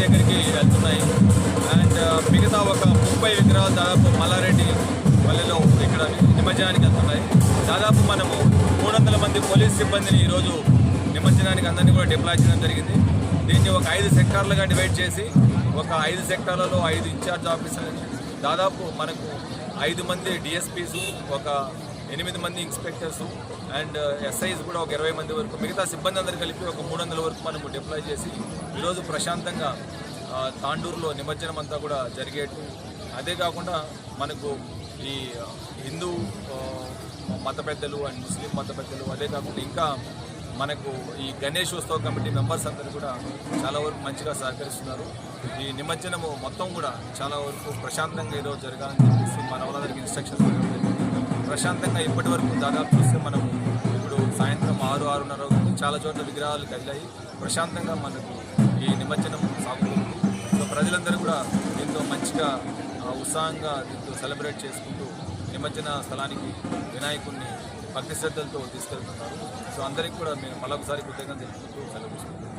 దగ్గరికి వెళ్తున్నాయి. అండ్ మిగతా ఒక 30 విగ్రహాలు దాదాపు మల్లారెడ్డి పల్లెలో ఇక్కడ నిమజ్జనానికి వెళ్తున్నాయి. దాదాపు మనము 300 మంది పోలీస్ సిబ్బందిని ఈరోజు నిమజ్జనానికి అందరినీ కూడా డిప్లాయ్ చేయడం జరిగింది. దీన్ని ఒక 5 సెక్టార్లుగా డివైడ్ చేసి ఒక 5 సెక్టార్లలో 5 ఇన్ఛార్జ్ ఆఫీసర్లు, దాదాపు మనకు 5 మంది డిఎస్పీస్, ఒక 8 మంది ఇన్స్పెక్టర్స్ అండ్ ఎస్ఐస్ కూడా ఒక 20 మంది వరకు, మిగతా సిబ్బంది అందరూ కలిపి ఒక 300 వరకు మనము డిప్లాయ్ చేసి ఈరోజు ప్రశాంతంగా తాండూరులో నిమజ్జనం అంతా కూడా జరిగేట్టు. అదే కాకుండా మనకు ఈ హిందూ మత పెద్దలు అండ్ ముస్లిం మత పెద్దలు, అదే కాకుండా ఇంకా మనకు ఈ గణేష్ ఉత్సవ కమిటీ మెంబర్స్ అందరూ కూడా చాలా వరకు మంచిగా సహకరిస్తున్నారు. ఈ నిమజ్జనము మొత్తం కూడా చాలా వరకు ప్రశాంతంగా ఏదో జరగాలని చెప్పేసి మన వాళ్ళందరికీ ఇన్స్ట్రక్షన్స్ ప్రశాంతంగా ఇప్పటి వరకు దాదాపు చూస్తే మనము ఇప్పుడు సాయంత్రం 6-6:30 చాలా చోట్ల విగ్రహాలు కదిలాయి. ప్రశాంతంగా మనకు ఈ నిమజ్జనం సాగుతుంది. సో ప్రజలందరూ కూడా దీంతో మంచిగా ఉత్సాహంగా దీంతో సెలబ్రేట్ చేసుకుంటూ నిమజ్జన స్థలానికి వినాయకుడిని భక్తి శ్రద్ధలతో తీసుకెళ్తున్నారు. సో అందరికీ కూడా మేము మరొకసారి కృతజ్ఞతలు తెలుపుకుంటూ సెలవు తీసుకుంటున్నాం.